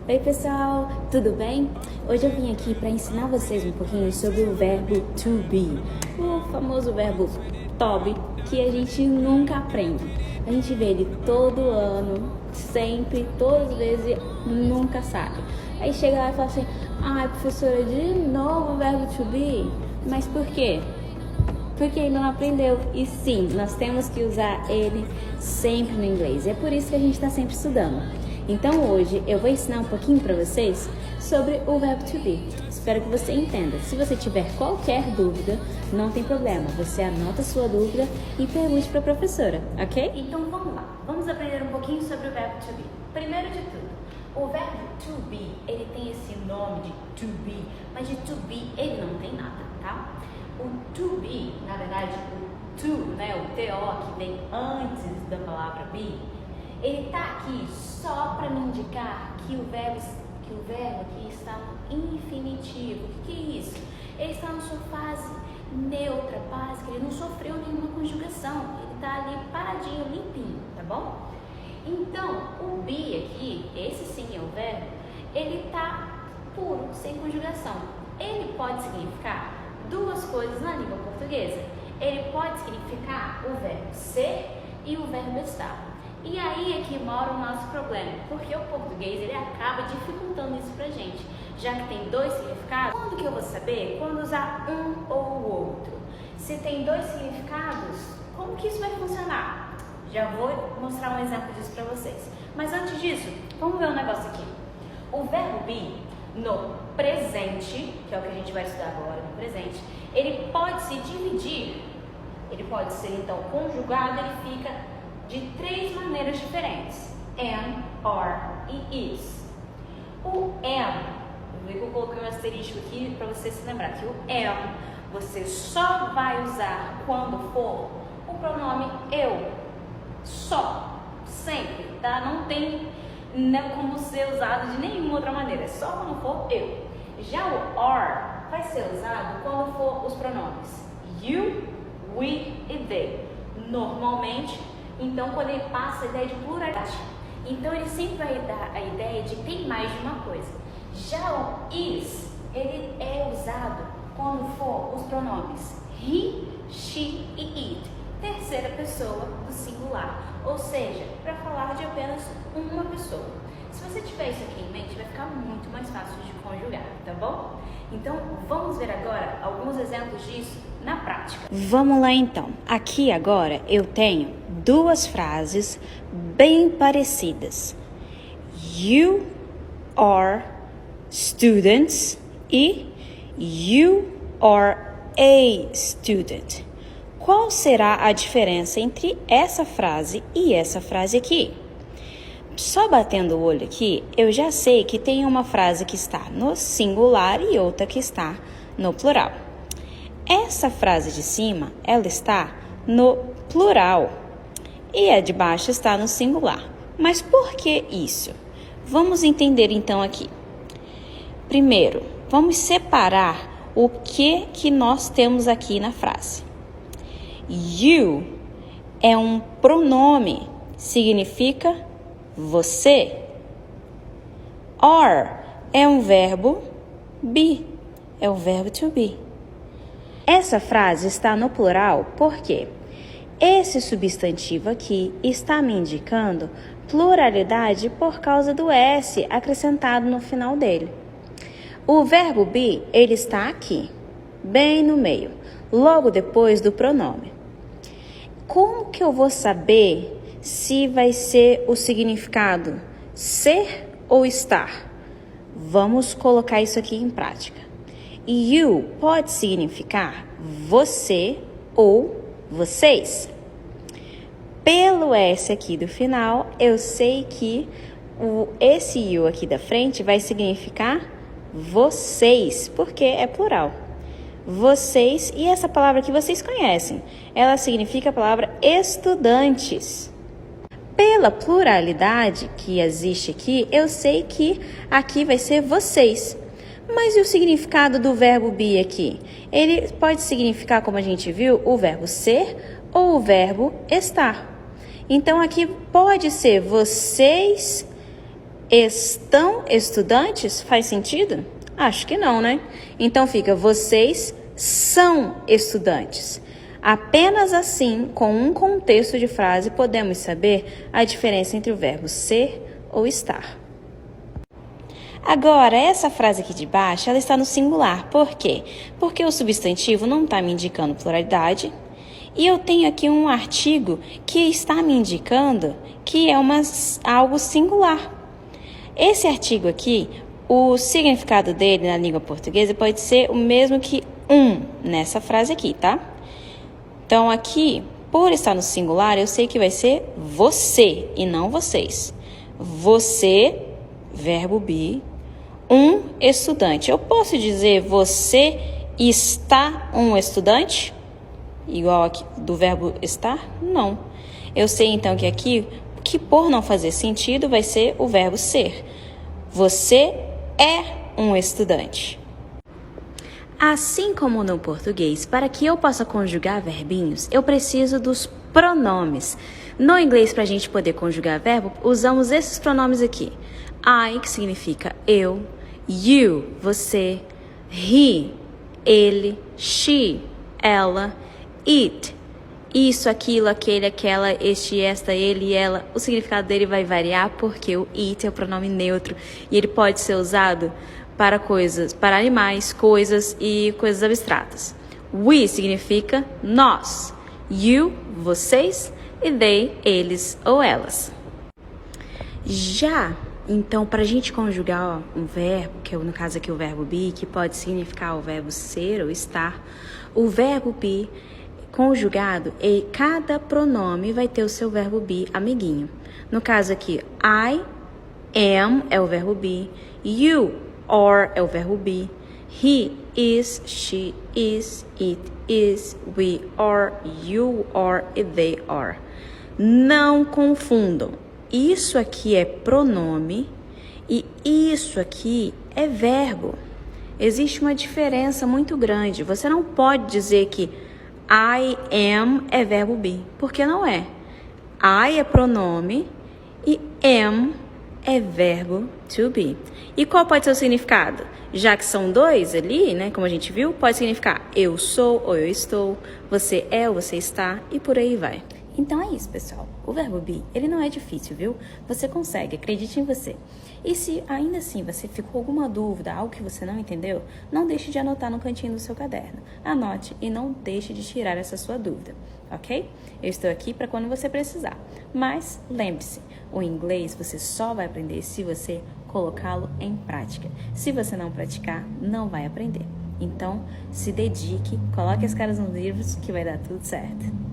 Oi pessoal, tudo bem? Hoje eu vim aqui para ensinar vocês um pouquinho sobre o verbo to be, o famoso verbo to be, que a gente nunca aprende. A gente vê ele todo ano, sempre, todas as vezes, nunca sabe. Aí chega lá e fala assim, ai professora, de novo o verbo to be? Mas por quê? Porque ainda não aprendeu. E sim, nós temos que usar ele sempre no inglês. É por isso que a gente está sempre estudando. Então hoje eu vou ensinar um pouquinho para vocês sobre o verbo to be. Espero que você entenda. Se você tiver qualquer dúvida, não tem problema. Você anota a sua dúvida e pergunte para a professora, ok? Então vamos lá. Vamos aprender um pouquinho sobre o verbo to be. Primeiro de tudo, o verbo to be, ele tem esse nome de to be, mas de to be ele não tem nada, tá? O to be, na verdade, o to, né, o TO que vem antes da palavra be, ele tá aqui só para me indicar que o verbo aqui está no infinitivo. O que é isso? Ele está na sua fase neutra, básica, ele não sofreu nenhuma conjugação, ele está ali paradinho, limpinho, tá bom? Então, o be aqui, esse sim é o verbo, ele tá puro, sem conjugação. Ele pode significar duas coisas na língua portuguesa. Ele pode significar o verbo ser e o verbo estar. E aí é que mora o nosso problema, porque o português ele acaba dificultando isso pra gente, já que tem dois significados. Quando que eu vou saber? Quando usar um ou o outro. Se tem dois significados, como que isso vai funcionar? Já vou mostrar um exemplo disso pra vocês. Mas antes disso, vamos ver um negócio aqui. O verbo be no presente, que é o que a gente vai estudar agora, no presente, ele pode se dividir, ele pode ser então conjugado, ele fica de três maneiras diferentes: am, are e is. O am, eu coloquei um asterisco aqui para você se lembrar que o am você só vai usar quando for o pronome eu, só, sempre, tá? Não tem como ser usado de nenhuma outra maneira, é só quando for eu. Já o are vai ser usado quando for os pronomes you, we e they. Normalmente, então, quando ele passa a ideia de pluralidade, então ele sempre vai dar a ideia de tem mais de uma coisa. Já o is, ele é usado quando for os pronomes he, she e it, terceira pessoa do singular, ou seja, para falar de apenas uma pessoa. Se você tiver isso aqui em mente, vai ficar muito mais fácil de conjugar, tá bom? Então, vamos ver agora alguns exemplos disso na prática. Vamos lá então. Aqui agora eu tenho duas frases bem parecidas. You are students e you are a student. Qual será a diferença entre essa frase e essa frase aqui? Só batendo o olho aqui, eu já sei que tem uma frase que está no singular e outra que está no plural. Essa frase de cima, ela está no plural e a de baixo está no singular. Mas por que isso? Vamos entender então aqui. Primeiro, vamos separar o que nós temos aqui na frase. You é um pronome, significa você. Are é um verbo, be é o verbo to be. Essa frase está no plural porque esse substantivo aqui está me indicando pluralidade por causa do S acrescentado no final dele. O verbo be, ele está aqui, bem no meio, logo depois do pronome. Como que eu vou saber se vai ser o significado ser ou estar? Vamos colocar isso aqui em prática. You pode significar você ou vocês. Pelo S aqui do final, eu sei que esse you aqui da frente vai significar vocês, porque é plural. Vocês, e essa palavra que vocês conhecem, ela significa a palavra estudantes. Pela pluralidade que existe aqui, eu sei que aqui vai ser vocês. Mas e o significado do verbo be aqui? Ele pode significar, como a gente viu, o verbo ser ou o verbo estar. Então, aqui pode ser vocês Estão estudantes? Faz sentido? Acho que não, né? Então fica, vocês são estudantes. Apenas assim, com um contexto de frase, podemos saber a diferença entre o verbo ser ou estar. Agora, essa frase aqui de baixo, ela está no singular. Por quê? Porque o substantivo não está me indicando pluralidade. E eu tenho aqui um artigo que está me indicando que é algo singular. Esse artigo aqui, o significado dele na língua portuguesa pode ser o mesmo que nessa frase aqui, tá? Então, aqui, por estar no singular, eu sei que vai ser você e não vocês. Você, verbo be, um estudante. Eu posso dizer você está um estudante? Igual aqui do verbo estar? Não. Eu sei então que aqui, que por não fazer sentido, vai ser o verbo ser. Você é um estudante. Assim como no português, para que eu possa conjugar verbinhos, eu preciso dos pronomes. No inglês, para a gente poder conjugar verbo, usamos esses pronomes aqui. I, que significa eu, you, você, he, ele, she, ela, it, isso, aquilo, aquele, aquela, este, esta, ele, ela. O significado dele vai variar porque o it é o pronome neutro e ele pode ser usado para coisas, para animais, coisas e coisas abstratas. We significa nós, you, vocês, e they, eles ou elas. Já, então, para a gente conjugar um verbo, que é no caso aqui o verbo be, que pode significar o verbo ser ou estar, o verbo be conjugado, e cada pronome vai ter o seu verbo be amiguinho. No caso aqui, I am é o verbo be, you are é o verbo be, he is, she is, it is, we are, you are e they are. Não confundam. Isso aqui é pronome e isso aqui é verbo. Existe uma diferença muito grande. Você não pode dizer que I am é verbo be, porque não é. I é pronome e am é verbo to be. E qual pode ser o significado? Já que são dois ali, né, como a gente viu, pode significar eu sou ou eu estou, você é ou você está e por aí vai. Então é isso, pessoal. O verbo be, ele não é difícil, viu? Você consegue, acredite em você. E se ainda assim você ficou com alguma dúvida, algo que você não entendeu, não deixe de anotar no cantinho do seu caderno. Anote e não deixe de tirar essa sua dúvida, ok? Eu estou aqui para quando você precisar. Mas lembre-se, o inglês você só vai aprender se você colocá-lo em prática. Se você não praticar, não vai aprender. Então, se dedique, coloque as caras nos livros que vai dar tudo certo.